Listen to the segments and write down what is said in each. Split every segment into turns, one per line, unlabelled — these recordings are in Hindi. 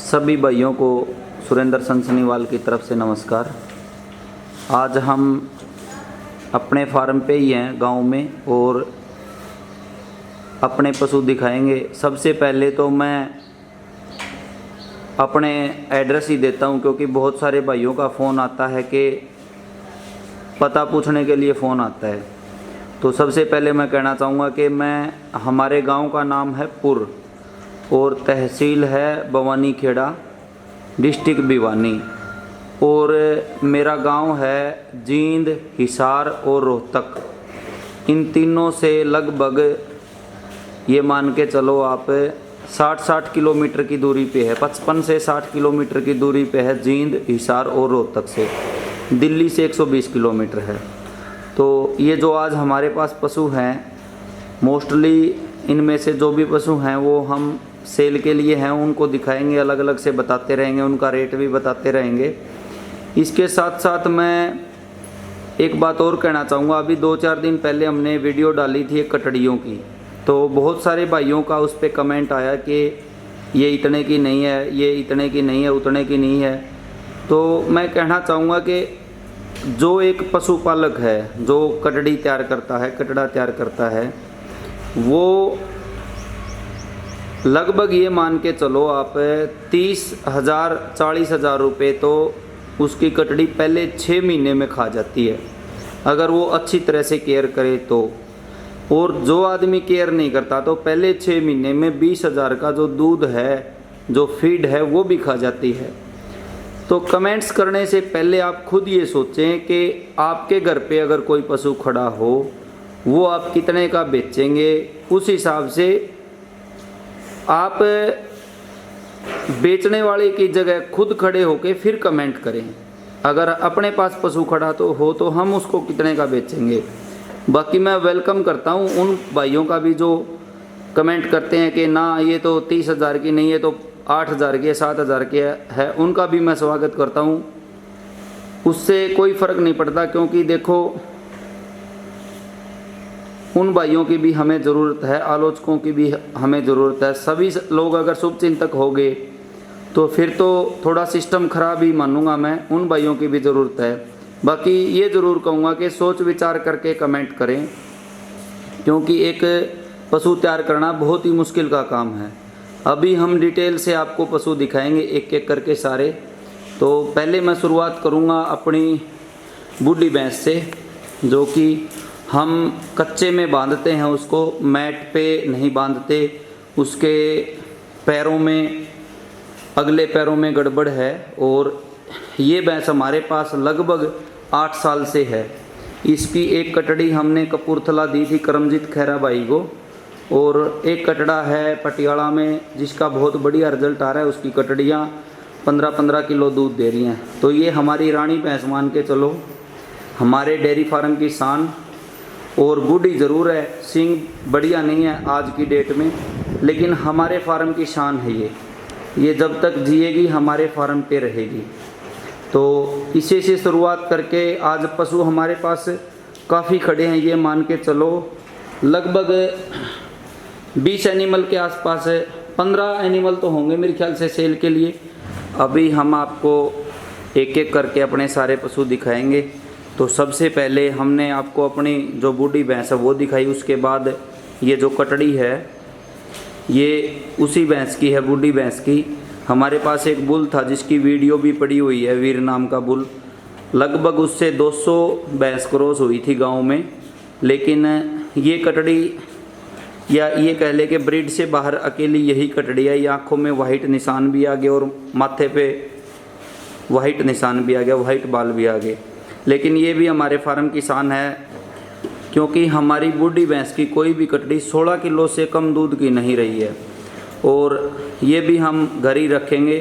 सभी भाइयों को सुरेंद्र सनसनीवाल की तरफ से नमस्कार। आज हम अपने फार्म पे ही हैं गांव में और अपने पशु दिखाएंगे। सबसे पहले तो मैं अपने एड्रेस ही देता हूं, क्योंकि बहुत सारे भाइयों का फ़ोन आता है कि पता पूछने के लिए फ़ोन आता है। तो सबसे पहले मैं कहना चाहूँगा कि हमारे गांव का नाम है पुर और तहसील है भवानी खेड़ा, डिस्ट्रिक्ट भिवानी, और मेरा गांव है जींद, हिसार और रोहतक। इन तीनों से लगभग ये मान के चलो आप 60 किलोमीटर की दूरी पे है, 55 से 60 किलोमीटर की दूरी पे है जींद, हिसार और रोहतक से। दिल्ली से 120 किलोमीटर है। तो ये जो आज हमारे पास पशु हैं, मोस्टली इनमें से जो भी पशु हैं वो हम सेल के लिए हैं, उनको दिखाएंगे, अलग अलग से बताते रहेंगे, उनका रेट भी बताते रहेंगे। इसके साथ साथ मैं एक बात और कहना चाहूँगा। अभी 2-4 दिन पहले हमने वीडियो डाली थी एक कटड़ियों की, तो बहुत सारे भाइयों का उस पर कमेंट आया कि ये इतने की नहीं है, ये इतने की नहीं है, उतने की नहीं है। तो मैं कहना चाहूँगा कि जो एक पशुपालक है जो कटड़ी तैयार करता है, कटड़ा तैयार करता है, वो लगभग ये मान के चलो आप 30,000 40,000 रुपये तो उसकी कटड़ी पहले 6 महीने में खा जाती है, अगर वो अच्छी तरह से केयर करे तो। और जो आदमी केयर नहीं करता तो पहले 6 महीने में 20,000 का जो दूध है, जो फीड है, वो भी खा जाती है। तो कमेंट्स करने से पहले आप खुद ये सोचें कि आपके घर पे अगर कोई पशु खड़ा हो, वो आप कितने का बेचेंगे। उस हिसाब से आप बेचने वाले की जगह खुद खड़े होके फिर कमेंट करें। अगर अपने पास पशु खड़ा तो हम उसको कितने का बेचेंगे। बाकी मैं वेलकम करता हूँ उन भाइयों का भी जो कमेंट करते हैं कि ना ये तो 30,000 की नहीं है, तो 8,000 की है, 7,000 की है, उनका भी मैं स्वागत करता हूँ। उससे कोई फ़र्क नहीं पड़ता, क्योंकि देखो उन भाइयों की भी हमें ज़रूरत है, आलोचकों की भी हमें ज़रूरत है। सभी लोग अगर शुभचिंतक हो गए तो फिर तो थोड़ा सिस्टम ख़राब ही मानूंगा मैं। उन भाइयों की भी ज़रूरत है। बाकी ये ज़रूर कहूँगा कि सोच विचार करके कमेंट करें, क्योंकि एक पशु तैयार करना बहुत ही मुश्किल का काम है। अभी हम डिटेल से आपको पशु दिखाएंगे एक एक करके सारे। तो पहले मैं शुरुआत करूँगा अपनी बूढ़ी भैंस से, जो कि हम कच्चे में बांधते हैं, उसको मैट पे नहीं बांधते। उसके पैरों में, अगले पैरों में गड़बड़ है। और ये भैंस हमारे पास लगभग 8 साल से है। इसकी एक कटड़ी हमने कपूरथला दी थी करमजीत खैरा भाई को, और एक कटड़ा है पटियाला में जिसका बहुत बढ़िया रिजल्ट आ रहा है। उसकी कटड़ियाँ 15-15 किलो दूध दे रही हैं। तो ये हमारी रानी भैंस मान के चलो, हमारे डेयरी फार्म की शान। और बूढ़ी ज़रूर है, सींग बढ़िया नहीं है आज की डेट में, लेकिन हमारे फार्म की शान है ये जब तक जिएगी हमारे फार्म पे रहेगी। तो इसी से शुरुआत करके आज पशु हमारे पास काफ़ी खड़े हैं। ये मान के चलो लगभग 20 एनिमल के आसपास है, 15 एनिमल तो होंगे मेरे ख्याल से सेल के लिए। अभी हम आपको एक एक करके अपने सारे पशु दिखाएंगे। तो सबसे पहले हमने आपको अपनी जो बूढ़ी भैंस है वो दिखाई। उसके बाद ये जो कटड़ी है ये उसी भैंस की है, बूढ़ी भैंस की। हमारे पास एक बुल था जिसकी वीडियो भी पड़ी हुई है, वीर नाम का बुल। लगभग उससे 200 भैंस क्रॉस हुई थी गांव में। लेकिन ये कटड़ी, या ये कह ले कि ब्रीड से बाहर अकेली यही कटड़ी है। ये आँखों में वाइट निशान भी आ गए और माथे पे वाइट निशान भी आ गया, वाइट बाल भी आ गए। लेकिन ये भी हमारे फार्म की शान है, क्योंकि हमारी बूढ़ी भैंस की कोई भी कटड़ी 16 किलो से कम दूध की नहीं रही है। और ये भी हम घर ही रखेंगे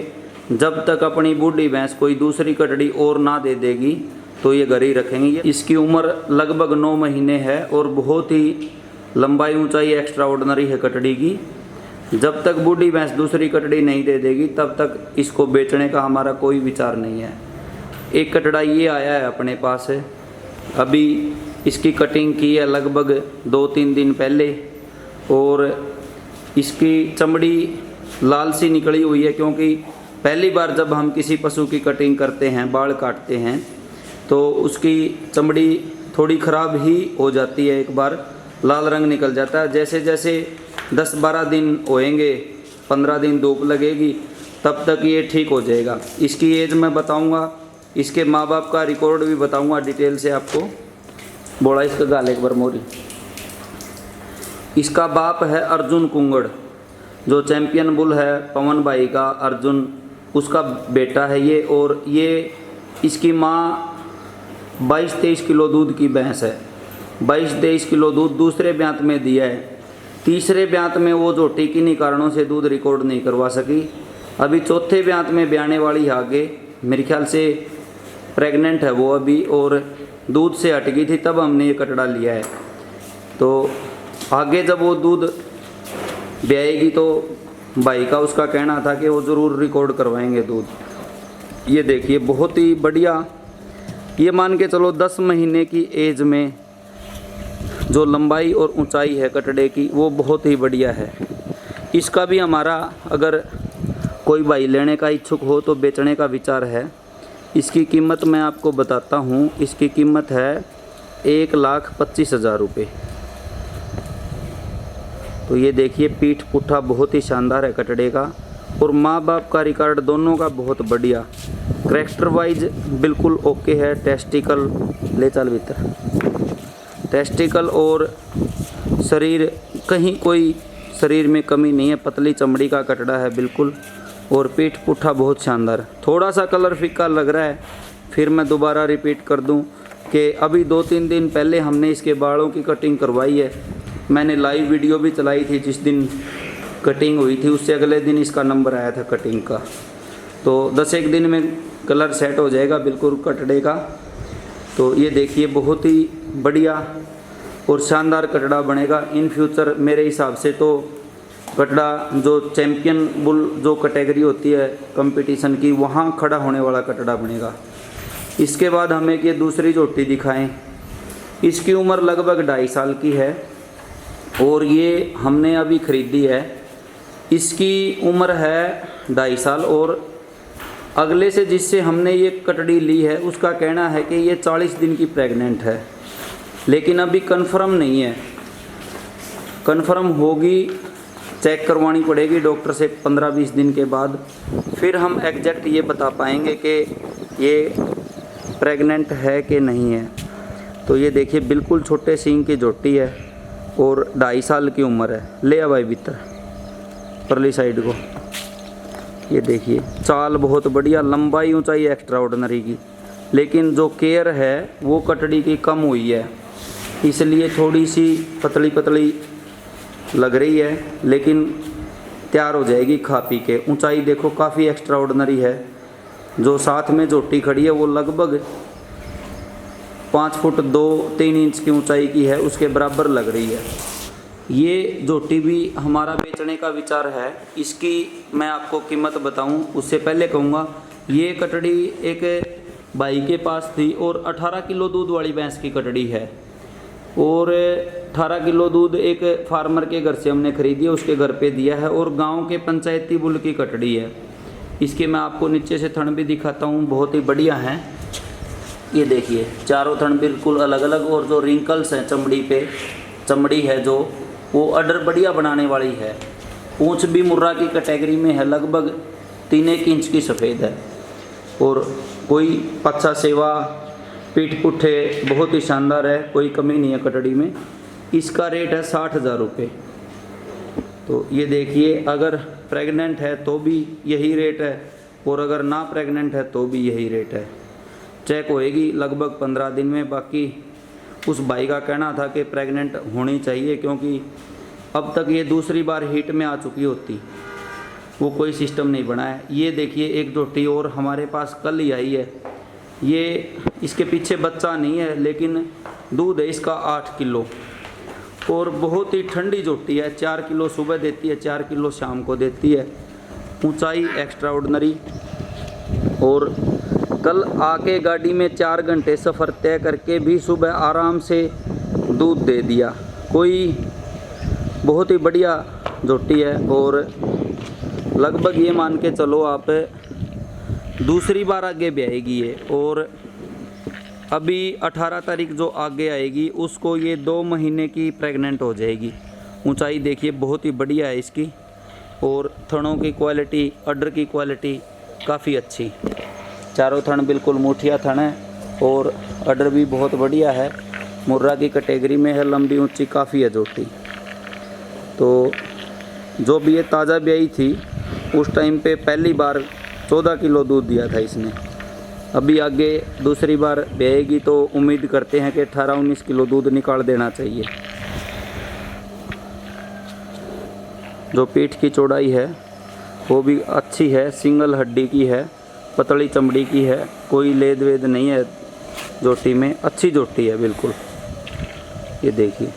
जब तक अपनी बूढ़ी भैंस कोई दूसरी कटड़ी और ना दे देगी, तो ये घर ही रखेंगे। इसकी उम्र लगभग 9 महीने है और बहुत ही लंबाई ऊंचाई एक्स्ट्रा ऑर्डिनरी है कटड़ी की। जब तक बूढ़ी भैंस दूसरी कटड़ी नहीं दे देगी तब तक इसको बेचने का हमारा कोई विचार नहीं है। एक कटड़ा ये आया है अपने पास है, अभी इसकी कटिंग की है लगभग 2-3 दिन पहले, और इसकी चमड़ी लाल सी निकली हुई है, क्योंकि पहली बार जब हम किसी पशु की कटिंग करते हैं, बाल काटते हैं, तो उसकी चमड़ी थोड़ी ख़राब ही हो जाती है, एक बार लाल रंग निकल जाता है। जैसे जैसे 10-12 दिन होएंगे, 15 दिन धूप लगेगी, तब तक ये ठीक हो जाएगा। इसकी एज मैं बताऊंगा, इसके माँ बाप का रिकॉर्ड भी बताऊंगा डिटेल से आपको। बोला इसका गाल एक बार मोरी। इसका बाप है अर्जुन कुंगड़, जो चैंपियन बुल है पवन भाई का, अर्जुन उसका बेटा है ये। और ये इसकी माँ 22-23 किलो दूध की भैंस है। 22-23 किलो दूध दूसरे ब्यांत में दिया है। तीसरे ब्यांत में वो झोटी किन्हीं कारणों से दूध रिकॉर्ड नहीं करवा सकी। अभी चौथे ब्यांत में ब्याने वाली आगे, मेरे ख्याल से प्रेग्नेंट है वो अभी, और दूध से हट गई थी, तब हमने ये कटड़ा लिया है। तो आगे जब वो दूध ब्याएगी तो भाई का उसका कहना था कि वो ज़रूर रिकॉर्ड करवाएंगे दूध। ये देखिए बहुत ही बढ़िया, ये मान के चलो 10 महीने की एज में जो लंबाई और ऊंचाई है कटड़े की, वो बहुत ही बढ़िया है। इसका भी हमारा अगर कोई भाई लेने का इच्छुक हो तो बेचने का विचार है। इसकी कीमत मैं आपको बताता हूँ। इसकी कीमत है 1,25,000 रुपये। तो ये देखिए पीठ पुट्ठा बहुत ही शानदार है कटड़े का, और माँ बाप का रिकॉर्ड दोनों का बहुत बढ़िया। करैक्टर वाइज बिल्कुल ओके है। टेस्टिकल ले चल भीतर, टेस्टिकल और शरीर कहीं कोई शरीर में कमी नहीं है। पतली चमड़ी का कटड़ा है बिल्कुल, और पीठ पुट्ठा बहुत शानदार। थोड़ा सा कलर फीका लग रहा है। फिर मैं दोबारा रिपीट कर दूं कि अभी 2-3 दिन पहले हमने इसके बालों की कटिंग करवाई है। मैंने लाइव वीडियो भी चलाई थी जिस दिन कटिंग हुई थी, उससे अगले दिन इसका नंबर आया था कटिंग का। तो 10-1 दिन में कलर सेट हो जाएगा बिल्कुल कटड़े का। तो ये देखिए बहुत ही बढ़िया और शानदार कटड़ा बनेगा इन फ्यूचर। मेरे हिसाब से तो कटड़ा जो चैम्पियन बुल जो कैटेगरी होती है कंपटीशन की, वहाँ खड़ा होने वाला कटड़ा बनेगा। इसके बाद हमें एक ये दूसरी झोटी दिखाएं। इसकी उम्र लगभग 2.5 साल की है और ये हमने अभी ख़रीदी है। इसकी उम्र है 2.5 साल और अगले से जिससे हमने ये कटड़ी ली है उसका कहना है कि ये 40 दिन की प्रेग्नेंट है, लेकिन अभी कंफर्म नहीं है। कंफर्म होगी, चेक करवानी पड़ेगी डॉक्टर से 15-20 दिन के बाद, फिर हम एग्जैक्ट ये बता पाएंगे कि ये प्रेग्नेंट है कि नहीं है। तो ये देखिए बिल्कुल छोटे सींग की झोटी है और 2.5 साल की उम्र है। ले आ भाई भीतर परली साइड को। ये देखिए चाल बहुत बढ़िया, लंबाई ऊंचाई एक्स्ट्रा ऑर्डिनरी की, लेकिन जो केयर है वो कटड़ी की कम हुई है, इसलिए थोड़ी सी पतली पतली लग रही है, लेकिन तैयार हो जाएगी खा पी के। ऊंचाई देखो काफ़ी एक्स्ट्रा ऑर्डिनरी है। जो साथ में झोटी खड़ी है वो लगभग 5 फुट 2-3 इंच की ऊंचाई की है, उसके बराबर लग रही है। ये झोटी भी हमारा बेचने का विचार है। इसकी मैं आपको कीमत बताऊं उससे पहले कहूँगा, ये कटड़ी एक भाई के पास थी और 18 किलो दूध वाली भैंस की कटड़ी है, और 18 किलो दूध एक फार्मर के घर से हमने खरीदी है, उसके घर पे दिया है, और गांव के पंचायती बुल की कटड़ी है। इसके मैं आपको नीचे से थन भी दिखाता हूँ, बहुत ही बढ़िया है। ये देखिए चारों थन बिल्कुल अलग अलग, और जो रिंकल्स हैं चमड़ी पे, चमड़ी है जो वो अडर बढ़िया बनाने वाली है। पूंछ भी मुर्रा की कैटेगरी में है, लगभग 3-1 इंच की सफ़ेद है, और कोई पच्छा सेवा पीठ पुट्ठे बहुत ही शानदार है, कोई कमी नहीं है कटड़ी में। इसका रेट है 60,000 रुपये। तो ये देखिए अगर प्रेग्नेंट है तो भी यही रेट है, और अगर ना प्रेग्नेंट है तो भी यही रेट है। चेक होएगी लगभग 15 दिन में। बाकी उस भाई का कहना था कि प्रेग्नेंट होनी चाहिए, क्योंकि अब तक ये दूसरी बार हीट में आ चुकी होती, वो कोई सिस्टम नहीं बना है। ये देखिए एक झोटी और हमारे पास कल ही आई है। ये इसके पीछे बच्चा नहीं है, लेकिन दूध है इसका 8 किलो, और बहुत ही ठंडी झोटी है। 4 किलो सुबह देती है, 4 किलो शाम को देती है। ऊंचाई एक्स्ट्रा ऑर्डिनरी, और कल आके गाड़ी में 4 घंटे सफ़र तय करके भी सुबह आराम से दूध दे दिया। कोई बहुत ही बढ़िया झोटी है, और लगभग ये मान के चलो आप दूसरी बार आगे भी आएगी ये। और अभी 18 तारीख जो आगे आएगी उसको ये 2 महीने की प्रेग्नेंट हो जाएगी। ऊंचाई देखिए बहुत ही बढ़िया है इसकी, और थनों की क्वालिटी, अडर की क्वालिटी काफ़ी अच्छी। चारों थन बिल्कुल मुठिया थन है और अडर भी बहुत बढ़िया है। मुर्रा की कैटेगरी में है, लंबी ऊंची काफ़ी है जोटी। तो जो भी ये ताज़ा ब्याई थी उस टाइम पे पहली बार 14 किलो दूध दिया था इसने। अभी आगे दूसरी बार ब्याएगी तो उम्मीद करते हैं कि 18-19 किलो दूध निकाल देना चाहिए। जो पीठ की चौड़ाई है वो भी अच्छी है, सिंगल हड्डी की है, पतली चमड़ी की है, कोई लेद वेद नहीं है जोटी में, अच्छी जोटी है बिल्कुल। ये देखिए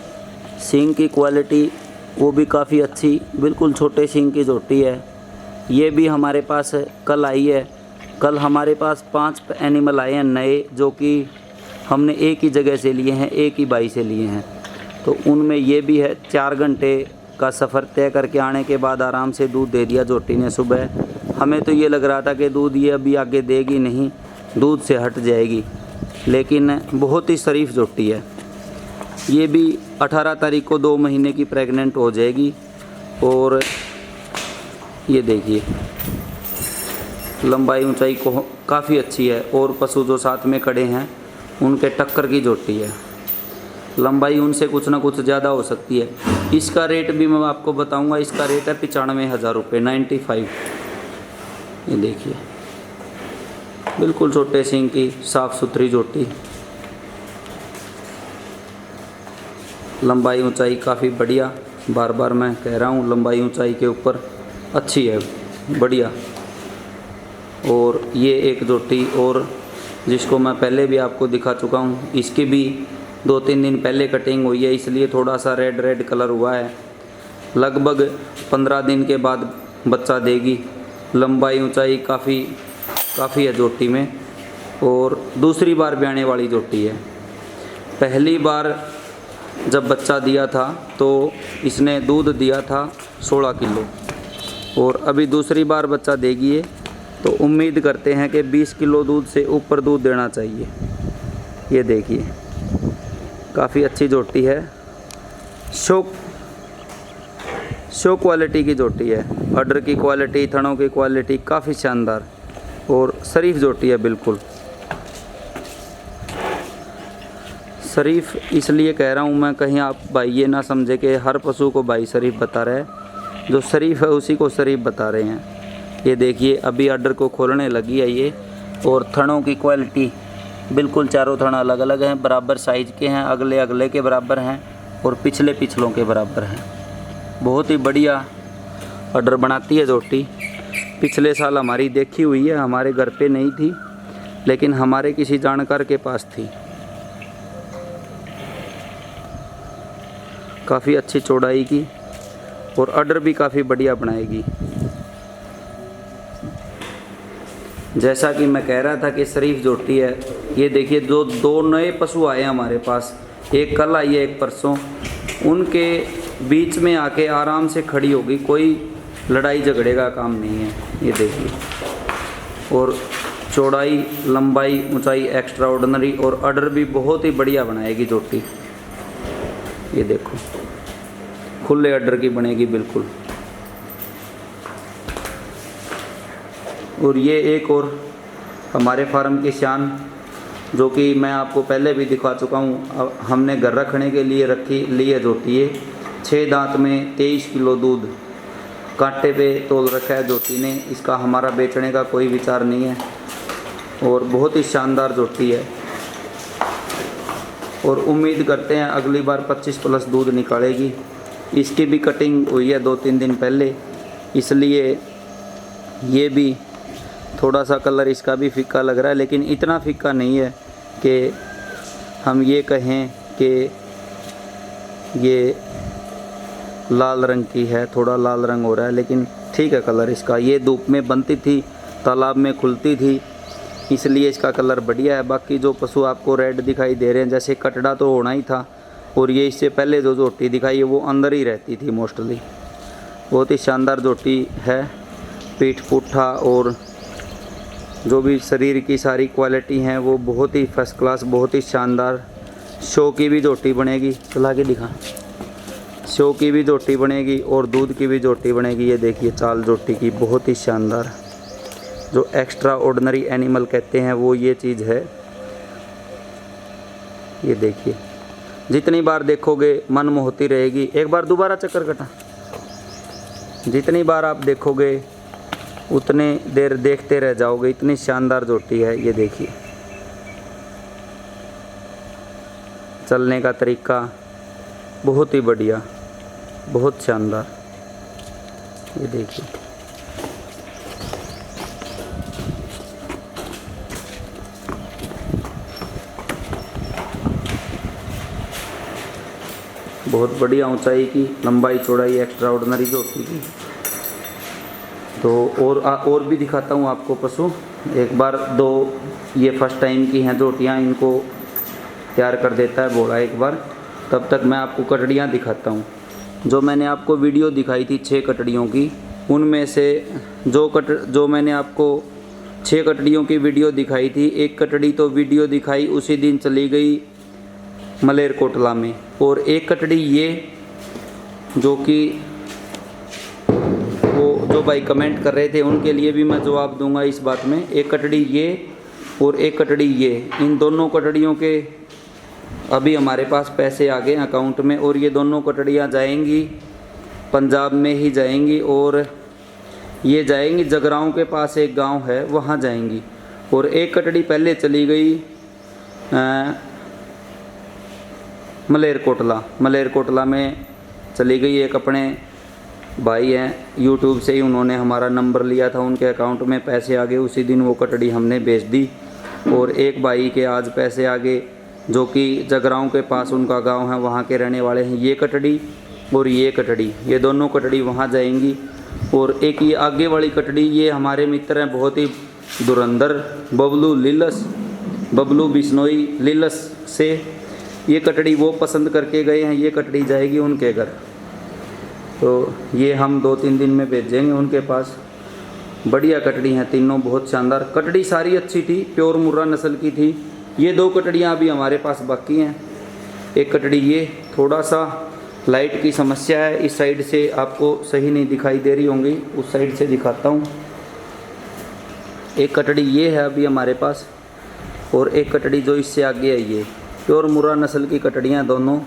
सींग की क्वालिटी वो भी काफ़ी अच्छी, बिल्कुल छोटे सींग की जोटी है। ये भी हमारे पास कल आई है। कल हमारे पास 5 एनिमल आए हैं नए, जो कि हमने एक ही जगह से लिए हैं, एक ही बाई से लिए हैं। तो उनमें ये भी है। 4 घंटे का सफ़र तय करके आने के बाद आराम से दूध दे दिया जोटी ने सुबह। हमें तो ये लग रहा था कि दूध ये अभी आगे देगी नहीं, दूध से हट जाएगी, लेकिन बहुत ही शरीफ जोटी है। ये भी 18 तारीख को 2 महीने की प्रेग्नेंट हो जाएगी। और ये देखिए लंबाई ऊंचाई को काफ़ी अच्छी है, और पशु जो साथ में खड़े हैं उनके टक्कर की जोटी है। लंबाई उनसे कुछ ना कुछ ज़्यादा हो सकती है। इसका रेट भी मैं आपको बताऊंगा। इसका रेट है 95,000 रुपये, 95। ये देखिए बिल्कुल छोटे सींग की साफ़ सुथरी जोटी, लंबाई ऊंचाई काफ़ी बढ़िया। बार बार मैं कह रहा हूँ लंबाई ऊंचाई के ऊपर अच्छी है, बढ़िया। और ये एक जोटी और जिसको मैं पहले भी आपको दिखा चुका हूँ, इसकी भी 2-3 दिन पहले कटिंग हुई है, इसलिए थोड़ा सा रेड कलर हुआ है। लगभग 15 दिन के बाद बच्चा देगी। लंबाई ऊंचाई काफ़ी है जोटी में, और दूसरी बार ब्याने वाली जोटी है। पहली बार जब बच्चा दिया था तो इसने दूध दिया था 16 किलो, और अभी दूसरी बार बच्चा देगी ये, तो उम्मीद करते हैं कि 20 किलो दूध से ऊपर दूध देना चाहिए। ये देखिए काफ़ी अच्छी जोटी है, शो क्वालिटी की जोटी है। अडर की क्वालिटी, थनों की क्वालिटी काफ़ी शानदार और शरीफ जोटी है बिल्कुल। शरीफ इसलिए कह रहा हूँ मैं, कहीं आप भाई ये ना समझे कि हर पशु को भाई शरीफ बता रहे हैं। जो शरीफ है उसी को शरीफ बता रहे हैं। ये देखिए अभी अडर को खोलने लगी है ये। और थनों की क्वालिटी बिल्कुल, चारों थन अलग अलग हैं, बराबर साइज़ के हैं, अगले के बराबर हैं और पिछलों के बराबर हैं। बहुत ही बढ़िया अडर बनाती है जोटी। पिछले साल हमारी देखी हुई है, हमारे घर पे नहीं थी, लेकिन हमारे किसी जानकार के पास थी। काफ़ी अच्छी चौड़ाई की, और अडर भी काफ़ी बढ़िया बनाएगी। जैसा कि मैं कह रहा था कि शरीफ जोटी है। ये देखिए जो 2 नए पशु आए हैं हमारे पास, एक कल आई है एक परसों, उनके बीच में आके आराम से खड़ी होगी, कोई लड़ाई झगड़े का काम नहीं है। ये देखिए, और चौड़ाई, लंबाई, ऊंचाई एक्स्ट्रा ऑर्डिनरी, और अडर भी बहुत ही बढ़िया बनाएगी जोटी। ये देखो खुले अडर की बनेगी बिल्कुल। और ये एक और हमारे फार्म की शान, जो कि मैं आपको पहले भी दिखा चुका हूँ, हमने घर रखने के लिए ली है जोटी। ये 6 दांत में 23 किलो दूध कांटे पे तोल रखा है जोटी ने। इसका हमारा बेचने का कोई विचार नहीं है, और बहुत ही शानदार जोटी है। और उम्मीद करते हैं अगली बार 25+ दूध निकालेगी। इसकी भी कटिंग हुई है 2-3 दिन पहले, इसलिए ये भी थोड़ा सा कलर इसका भी फीका लग रहा है, लेकिन इतना फीका नहीं है कि हम ये कहें कि ये लाल रंग की है। थोड़ा लाल रंग हो रहा है, लेकिन ठीक है कलर इसका। ये धूप में बनती थी, तालाब में खुलती थी, इसलिए इसका कलर बढ़िया है। बाकी जो पशु आपको रेड दिखाई दे रहे हैं, जैसे कटड़ा तो होना ही था, और ये इससे पहले जो जोटी दिखाई है वो अंदर ही रहती थी मोस्टली। बहुत ही शानदार जोटी है, पीठ पुट्ठा और जो भी शरीर की सारी क्वालिटी हैं वो बहुत ही फर्स्ट क्लास, बहुत ही शानदार। शो की भी जोटी बनेगी, चला के दिखा। शो की भी जोटी बनेगी और दूध की भी जोटी बनेगी। ये देखिए चाल जोटी की बहुत ही शानदार। जो एक्स्ट्रा ऑर्डिनरी एनिमल कहते हैं वो ये चीज़ है। ये देखिए, जितनी बार देखोगे मन मोहती रहेगी। एक बार दोबारा चक्कर कटा। जितनी बार आप देखोगे उतने देर देखते रह जाओगे, इतनी शानदार जोटी है। ये देखिए चलने का तरीका बहुत ही बढ़िया, बहुत शानदार। ये देखिए बहुत बढ़िया ऊंचाई की, लंबाई चौड़ाई एक्स्ट्रा ऑर्डिनरी जोटी की। तो और भी दिखाता हूँ आपको पशु। एक बार दो ये फर्स्ट टाइम की हैं जोटियाँ, इनको तैयार कर देता है बोला एक बार। तब तक मैं आपको कटड़ियाँ दिखाता हूँ। जो मैंने आपको वीडियो दिखाई थी 6 कटड़ियों की, उनमें से जो मैंने आपको 6 कटड़ियों की वीडियो दिखाई थी, एक कटड़ी तो वीडियो दिखाई उसी दिन चली गई मलेरकोटला में। और एक कटड़ी ये जो कि वो जो भाई कमेंट कर रहे थे उनके लिए भी मैं जवाब दूंगा इस बात में। एक कटड़ी ये और एक कटड़ी ये, इन दोनों कटड़ियों के अभी हमारे पास पैसे आ गए अकाउंट में। और ये दोनों कटड़ियाँ जाएंगी पंजाब में ही जाएंगी, और ये जाएंगी जगरांव के पास एक गांव है वहाँ जाएंगी। और एक कटड़ी पहले चली गई मलेरकोटला में चली गई। एक अपने भाई हैं यूट्यूब से ही, उन्होंने हमारा नंबर लिया था, उनके अकाउंट में पैसे आ गए उसी दिन, वो कटड़ी हमने बेच दी। और एक भाई के आज पैसे आ गए जो कि जगरांव के पास उनका गांव है, वहाँ के रहने वाले हैं। ये कटड़ी और ये कटड़ी, ये दोनों कटड़ी वहाँ जाएंगी। और एक ये आगे वाली कटड़ी, ये हमारे मित्र हैं बहुत ही धुरंधर, बबलू बिश्नोई लिलस से। ये कटड़ी वो पसंद करके गए हैं, ये कटड़ी जाएगी उनके घर। तो ये हम 2-3 दिन में भेजेंगे उनके पास। बढ़िया कटड़ी हैं तीनों, बहुत शानदार। कटड़ी सारी अच्छी थी, प्योर मुर्रा नस्ल की थी। ये 2 कटड़ियाँ अभी हमारे पास बाकी हैं। एक कटड़ी ये, थोड़ा सा लाइट की समस्या है, इस साइड से आपको सही नहीं दिखाई दे रही होंगी, उस साइड से दिखाता हूँ। एक कटड़ी ये है अभी हमारे पास, और एक कटड़ी जो इससे आगे है ये प्योर मुर्रा नस्ल की कटड़ियाँ दोनों।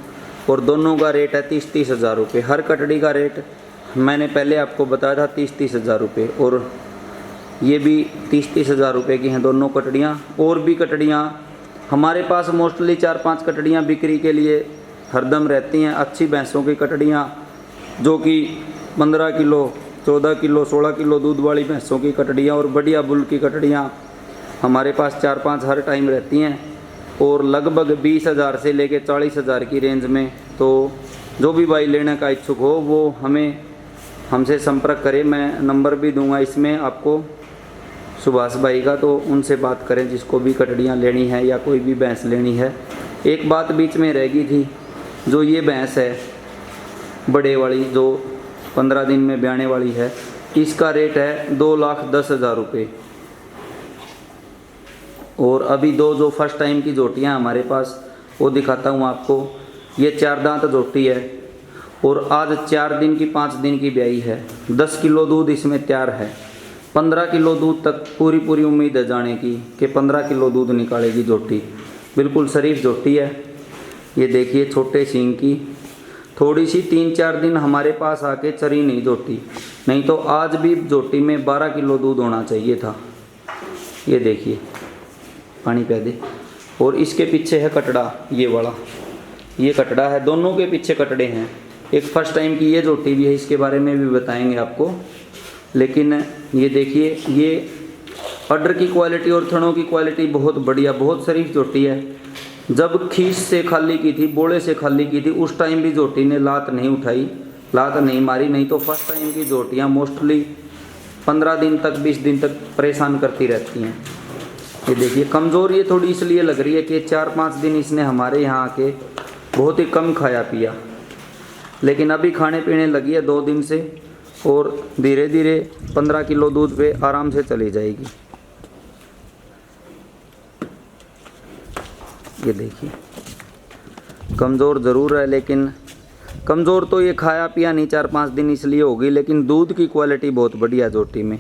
और दोनों का रेट है 30-30 हज़ार रुपये। हर कटड़ी का रेट मैंने पहले आपको बताया था 30-30 हज़ार रुपये। और ये भी 30-30 हज़ार रुपये की हैं दोनों कटड़ियाँ। और भी कटड़ियाँ हमारे पास मोस्टली 4-5 कटड़ियाँ बिक्री के लिए हरदम रहती हैं। अच्छी भैंसों की कटड़ियाँ जो कि 15 किलो, 14 किलो, 16 किलो दूध वाली भैंसों की कटड़ियाँ और बढ़िया बुल की कटड़ियाँ हमारे पास 4-5 हर टाइम रहती हैं। और लगभग 20 हज़ार से लेके 40 हज़ार की रेंज में। तो जो भी भाई लेने का इच्छुक हो वो हमसे संपर्क करें। मैं नंबर भी दूंगा इसमें आपको सुभाष भाई का, तो उनसे बात करें जिसको भी कटड़ियाँ लेनी है या कोई भी भैंस लेनी है। एक बात बीच में रह गई थी, जो ये भैंस है बड़े वाली जो 15 दिन में ब्याने वाली है, इसका रेट है 2,10,000 रुपये। और अभी 2 जो फर्स्ट टाइम की जोटियाँ हमारे पास वो दिखाता हूँ आपको। ये 4 दांत जोटी है और आज 4 दिन की 5 दिन की ब्याई है। 10 किलो दूध इसमें तैयार है। 15 किलो दूध तक पूरी उम्मीद है जाने की कि 15 किलो दूध निकालेगी जोटी। बिल्कुल शरीफ जोटी है। ये देखिए छोटे सींग की, थोड़ी सी 3-4 दिन हमारे पास आके चरी नहीं जोटी, नहीं तो आज भी जोटी में 12 किलो दूध होना चाहिए था। ये देखिए पानी पै दे। और इसके पीछे है कटड़ा, ये वाला, ये कटड़ा है। दोनों के पीछे कटड़े हैं। एक फर्स्ट टाइम की ये जोटी भी है, इसके बारे में भी बताएंगे आपको। लेकिन ये देखिए, ये अडर की क्वालिटी और थनों की क्वालिटी बहुत बढ़िया, बहुत शरीफ जोटी है। जब खींच से खाली की थी, बोले से खाली की थी, उस टाइम भी जोटी ने लात नहीं उठाई, लात नहीं मारी। नहीं तो फर्स्ट टाइम की जोटियाँ मोस्टली 15 दिन तक, 20 दिन तक परेशान करती रहती हैं। ये देखिए कमज़ोर ये थोड़ी इसलिए लग रही है कि 4-5 दिन इसने हमारे यहाँ आके बहुत ही कम खाया पिया, लेकिन अभी खाने पीने लगी है 2 दिन से, और धीरे धीरे 15 किलो दूध पे आराम से चली जाएगी। ये देखिए, कमज़ोर ज़रूर है, लेकिन कमज़ोर तो ये खाया पिया नहीं 4-5 दिन इसलिए होगी, लेकिन दूध की क्वालिटी बहुत बढ़िया है जोटी में।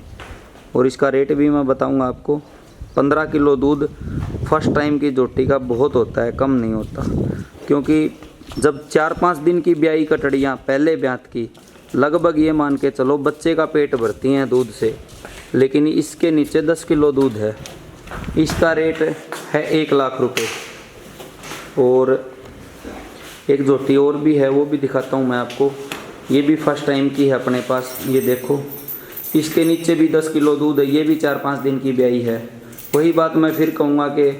और इसका रेट भी मैं बताऊंगा आपको। 15 किलो दूध फर्स्ट टाइम की जोटी का बहुत होता है, कम नहीं होता, क्योंकि जब 4-5 दिन की ब्याई कटड़ियाँ पहले ब्यात की, लगभग ये मान के चलो बच्चे का पेट भरती हैं दूध से, लेकिन इसके नीचे 10 किलो दूध है। इसका रेट है 1 लाख रुपए। और एक जोटी और भी है, वो भी दिखाता हूँ मैं आपको। ये भी फर्स्ट टाइम की है अपने पास, ये देखो, इसके नीचे भी 10 किलो दूध है। ये भी 4-5 दिन की ब्याई है। वही बात मैं फिर कहूँगा कि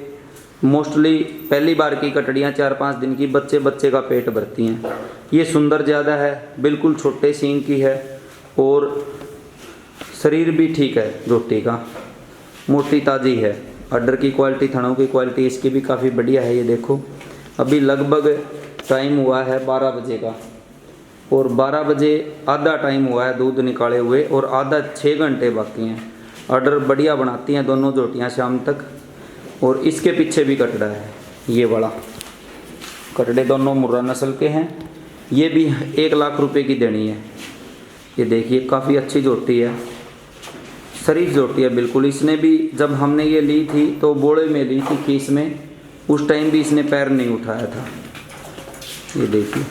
मोस्टली पहली बार की कटड़ियाँ 4-5 दिन की बच्चे का पेट भरती हैं। ये सुंदर ज़्यादा है, बिल्कुल छोटे सींग की है और शरीर भी ठीक है जोटी का, मोटी ताज़ी है। अड्डर की क्वालिटी, थनों की क्वालिटी इसकी भी काफ़ी बढ़िया है। ये देखो, अभी लगभग टाइम हुआ है 12 बजे का, और 12 बजे आधा टाइम हुआ है दूध निकाले हुए, और आधा 6 घंटे बाकी हैं। अड्डर बढ़िया बनाती हैं दोनों जोटियाँ शाम तक। और इसके पीछे भी कटड़ा है, ये बड़ा कटड़े दोनों मुर्रा नस्ल के हैं। ये भी 1 लाख रुपए की देनी है। ये देखिए, काफ़ी अच्छी जोटी है, शरीफ जोटी है बिल्कुल। इसने भी जब हमने ये ली थी तो बोड़े में ली थी खीस में, उस टाइम भी इसने पैर नहीं उठाया था। ये देखिए,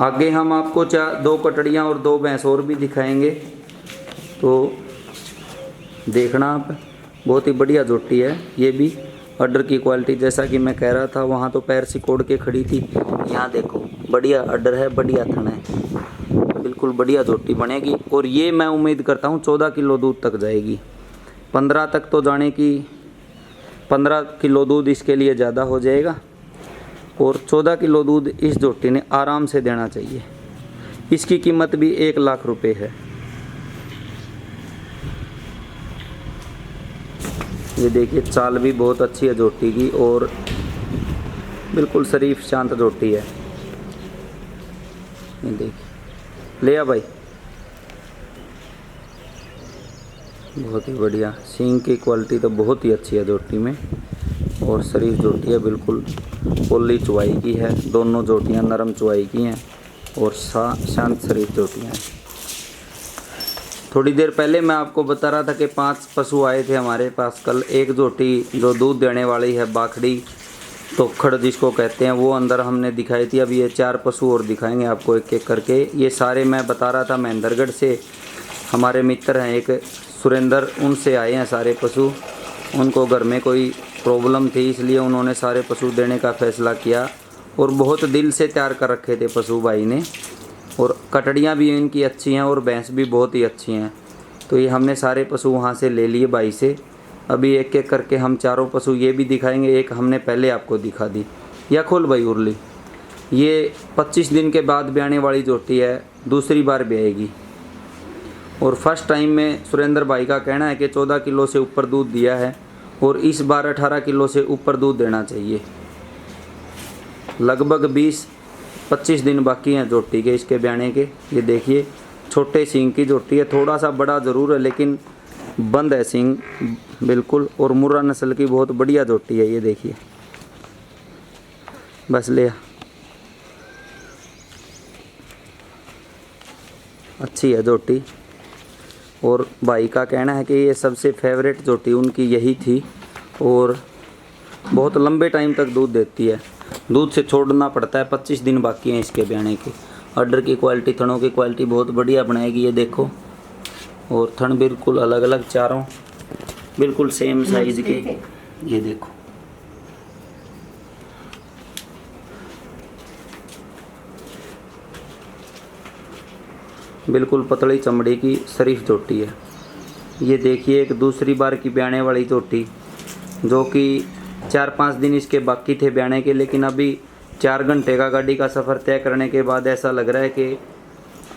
आगे हम आपको 2 कटड़ियाँ और 2 भैंस और भी दिखाएंगे, तो देखना आप। बहुत ही बढ़िया जोटी है ये भी। अड्डर की क्वालिटी जैसा कि मैं कह रहा था, वहाँ तो पैर सिकोड़ के खड़ी थी, यहाँ देखो बढ़िया अड्डर है, बढ़िया थन है, बिल्कुल बढ़िया जोटी बनेगी। और ये मैं उम्मीद करता हूँ 14 किलो दूध तक जाएगी। 15 तक तो जाने की, 15 किलो दूध इसके लिए ज़्यादा हो जाएगा, और 14 किलो दूध इस जोटी ने आराम से देना चाहिए। इसकी कीमत भी 1 लाख रुपए है। ये देखिए, चाल भी बहुत अच्छी है जोटी की, और बिल्कुल शरीफ शांत जोटी है। ये देखिए, ले आ भाई, बहुत ही बढ़िया। सींग की क्वालिटी तो बहुत ही अच्छी है जोटी में, और शरीफ जोटी है, बिल्कुल पोली चुवाई की है। दोनों जोटियां नरम चुवाई की हैं और शांत शरीफ जोटियां हैं। थोड़ी देर पहले मैं आपको बता रहा था कि 5 पशु आए थे हमारे पास कल। एक जोटी जो दूध देने वाली है, बाखड़ी तोखड़ जिसको कहते हैं, वो अंदर हमने दिखाई थी। अब ये 4 पशु और दिखाएंगे आपको एक एक करके। ये सारे मैं बता रहा था महेंद्रगढ़ से हमारे मित्र हैं एक सुरेंद्र, उनसे आए हैं सारे पशु। उनको घर में कोई प्रॉब्लम थी, इसलिए उन्होंने सारे पशु देने का फैसला किया, और बहुत दिल से तैयार कर रखे थे पशु भाई ने। और कटड़ियाँ भी इनकी अच्छी हैं और भैंस भी बहुत ही अच्छी हैं। तो ये हमने सारे पशु वहाँ से ले लिए भाई से। अभी एक एक करके हम 4 पशु ये भी दिखाएंगे। एक हमने पहले आपको दिखा दी, या खोल भाई उर्ली। ये 25 दिन के बाद ब्याने वाली जोटी है, दूसरी बार ब्याएगी। और फर्स्ट टाइम में सुरेंद्र भाई का कहना है कि 14 किलो से ऊपर दूध दिया है, और इस बार 18 किलो से ऊपर दूध देना चाहिए। लगभग 20-25 दिन बाकी हैं जोटी के, इसके ब्याने के। ये देखिए, छोटे सींग की जोटी है, थोड़ा सा बड़ा ज़रूर है लेकिन बंद है सींग बिल्कुल। और मुर्रा नस्ल की बहुत बढ़िया जोटी है। ये देखिए, बस ले, अच्छी है जोटी। और भाई का कहना है कि ये सबसे फेवरेट जोटी उनकी यही थी, और बहुत लंबे टाइम तक दूध देती है। दूध से छोड़ना पड़ता है, 25 दिन बाकी हैं इसके ब्याने के। अड्डर की क्वालिटी, थनों की क्वालिटी बहुत बढ़िया बनाएगी। ये देखो, और थन बिल्कुल अलग अलग, चारों बिल्कुल सेम साइज के। ये देखो, बिल्कुल पतली चमड़ी की शरीफ जोटी है। ये देखिए, एक दूसरी बार की ब्याने वाली जोटी, जो कि 4-5 दिन इसके बाकी थे ब्याने के, लेकिन अभी 4 घंटे का गाड़ी का सफ़र तय करने के बाद ऐसा लग रहा है कि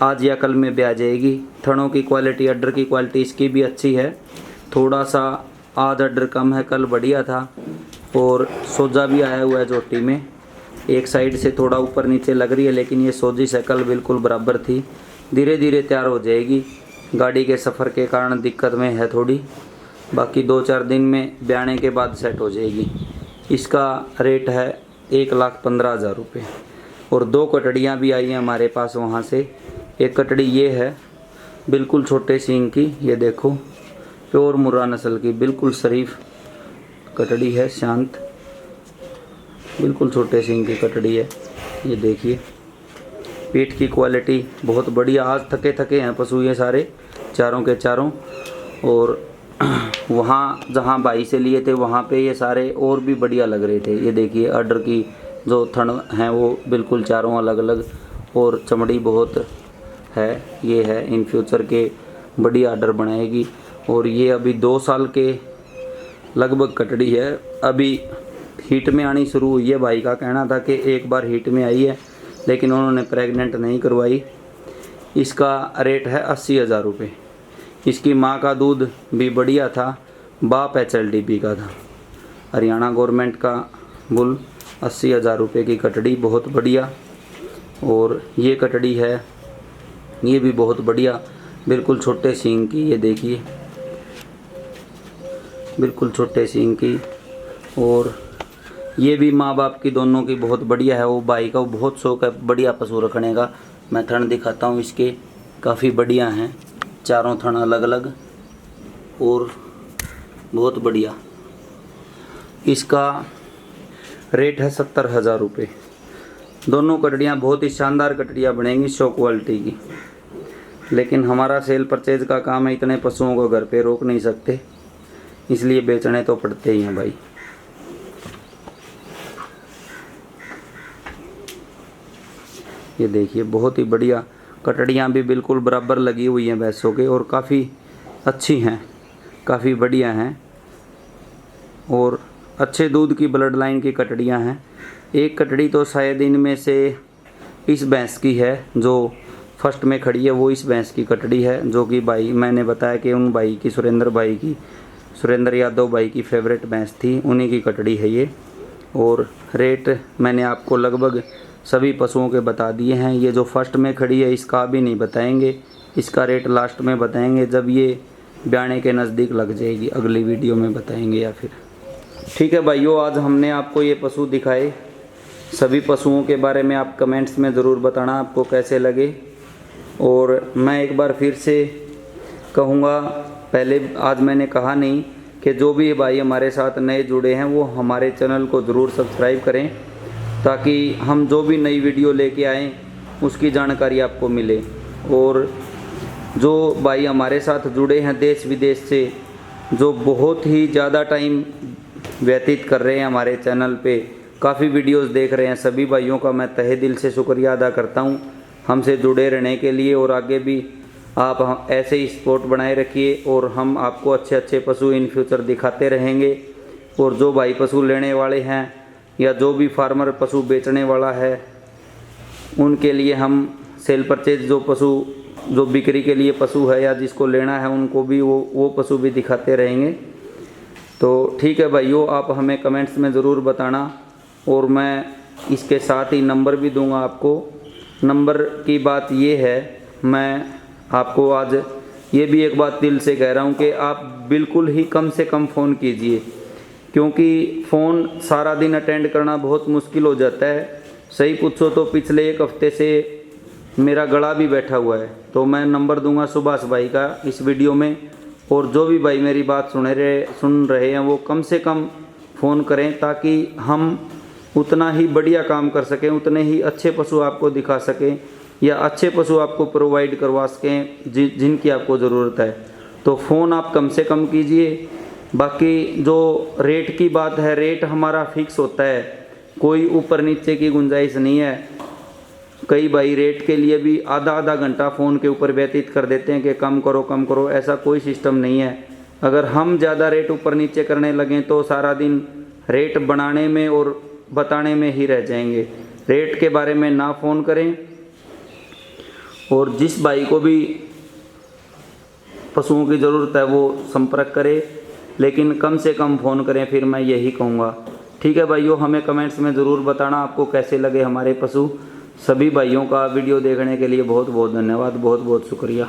आज या कल में ब्याह जाएगी। थनों की क्वालिटी, अड्डर की क्वालिटी इसकी भी अच्छी है। थोड़ा सा आज अड्डर कम है, कल बढ़िया था। और सोजा भी आया हुआ है जोटी में, एक साइड से थोड़ा ऊपर नीचे लग रही है, लेकिन ये सोजी से कल बिल्कुल बराबर थी। धीरे धीरे तैयार हो जाएगी, गाड़ी के सफ़र के कारण दिक्कत में है थोड़ी। बाकी 2-4 दिन में ब्याने के बाद सेट हो जाएगी। इसका रेट है 1,15,000 रुपये। और 2 कटड़ियाँ भी आई हैं हमारे पास वहाँ से। एक कटड़ी ये है बिल्कुल छोटे सींग की, ये देखो प्योर मुर्रा नस्ल की, बिल्कुल शरीफ कटड़ी है, शांत, बिल्कुल छोटे सींग की कटड़ी है। ये देखिए पीठ की क्वालिटी बहुत बढ़िया। आज थके थके हैं पशु ये सारे, चारों के चारों। और वहाँ जहाँ भाई से लिए थे वहाँ पे ये सारे और भी बढ़िया लग रहे थे। ये देखिए अडर की जो थन हैं वो बिल्कुल चारों अलग अलग, और चमड़ी बहुत है। ये है इन फ्यूचर के बढ़िया अडर बनाएगी। और ये अभी 2 साल के लगभग कटड़ी है, अभी हीट में आनी शुरू हुई है। भाई का कहना था कि एक बार हीट में आई है, लेकिन उन्होंने प्रेग्नेंट नहीं करवाई। इसका रेट है 80,000 रुपये। इसकी माँ का दूध भी बढ़िया था, बाप HLDB का था, हरियाणा गवर्नमेंट का बुल। 80,000 रुपये की कटड़ी, बहुत बढ़िया। और ये कटड़ी है, ये भी बहुत बढ़िया, बिल्कुल छोटे सींग की। ये देखिए बिल्कुल छोटे सींग की। और ये भी माँ बाप की दोनों की बहुत बढ़िया है। वो भाई का बहुत शौक है बढ़िया पशु रखने का। मैं थन दिखाता हूँ इसके, काफ़ी बढ़िया हैं, चारों थन अलग अलग और बहुत बढ़िया। इसका रेट है 70,000 रुपये। दोनों कटड़ियाँ बहुत ही शानदार कटड़ियाँ बनेंगी, शो क्वालिटी की। लेकिन हमारा सेल परचेज का काम है, इतने पशुओं को घर पे रोक नहीं सकते, इसलिए बेचने तो पड़ते ही हैं भाई। ये देखिए बहुत ही बढ़िया कटड़ियाँ भी बिल्कुल बराबर लगी हुई हैं भैंसों के, और काफ़ी अच्छी हैं, काफ़ी बढ़िया हैं और अच्छे दूध की ब्लड लाइन की कटड़ियाँ हैं। एक कटड़ी तो शायद इनमें से इस भैंस की है जो फर्स्ट में खड़ी है, वो इस भैंस की कटड़ी है, जो कि भाई मैंने बताया कि उन भाई की, सुरेंद्र यादव भाई की फेवरेट भैंस थी, उन्हीं की कटड़ी है ये। और रेट मैंने आपको लगभग सभी पशुओं के बता दिए हैं। ये जो फर्स्ट में खड़ी है इसका भी नहीं बताएंगे, इसका रेट लास्ट में बताएंगे, जब ये ब्याने के नज़दीक लग जाएगी, अगली वीडियो में बताएंगे या फिर। ठीक है भाइयों, आज हमने आपको ये पशु दिखाए। सभी पशुओं के बारे में आप कमेंट्स में ज़रूर बताना आपको कैसे लगे। और मैं एक बार फिर से कहूँगा, पहले आज मैंने कहा नहीं, कि जो भी भाई हमारे साथ नए जुड़े हैं वो हमारे चैनल को ज़रूर सब्सक्राइब करें, ताकि हम जो भी नई वीडियो लेके आएँ उसकी जानकारी आपको मिले। और जो भाई हमारे साथ जुड़े हैं देश विदेश से, जो बहुत ही ज़्यादा टाइम व्यतीत कर रहे हैं हमारे चैनल पे, काफ़ी वीडियोस देख रहे हैं, सभी भाइयों का मैं तहे दिल से शुक्रिया अदा करता हूं हमसे जुड़े रहने के लिए। और आगे भी आप ऐसे ही सपोर्ट बनाए रखिए, और हम आपको अच्छे अच्छे पशु इन फ्यूचर दिखाते रहेंगे। और जो भाई पशु लेने वाले हैं या जो भी फार्मर पशु बेचने वाला है, उनके लिए हम सेल परचेज जो पशु, जो बिक्री के लिए पशु है या जिसको लेना है, उनको भी वो पशु भी दिखाते रहेंगे। तो ठीक है भाइयों, आप हमें कमेंट्स में ज़रूर बताना। और मैं इसके साथ ही नंबर भी दूंगा आपको। नंबर की बात ये है, मैं आपको आज ये भी एक बात दिल से कह रहा हूँ कि आप बिल्कुल ही कम से कम फ़ोन कीजिए, क्योंकि फ़ोन सारा दिन अटेंड करना बहुत मुश्किल हो जाता है। सही पूछो तो पिछले 1 हफ्ते से मेरा गला भी बैठा हुआ है। तो मैं नंबर दूंगा सुभाष भाई का इस वीडियो में, और जो भी भाई मेरी बात सुन रहे हैं वो कम से कम फ़ोन करें, ताकि हम उतना ही बढ़िया काम कर सकें, उतने ही अच्छे पशु आपको दिखा सकें या अच्छे पशु आपको प्रोवाइड करवा सकें जिनकी आपको ज़रूरत है। तो फ़ोन आप कम से कम कीजिए। बाकी जो रेट की बात है, रेट हमारा फिक्स होता है, कोई ऊपर नीचे की गुंजाइश नहीं है। कई भाई रेट के लिए भी आधा घंटा फ़ोन के ऊपर व्यतीत कर देते हैं कि कम करो, ऐसा कोई सिस्टम नहीं है। अगर हम ज़्यादा रेट ऊपर नीचे करने लगें तो सारा दिन रेट बनाने में और बताने में ही रह जाएंगे। रेट के बारे में ना फ़ोन करें, और जिस भाई को भी पशुओं की ज़रूरत है वो संपर्क करे, लेकिन कम से कम फ़ोन करें, फिर मैं यही कहूँगा। ठीक है भाइयों, हमें कमेंट्स में ज़रूर बताना आपको कैसे लगे हमारे पशु। सभी भाइयों का वीडियो देखने के लिए बहुत बहुत धन्यवाद, बहुत बहुत शुक्रिया।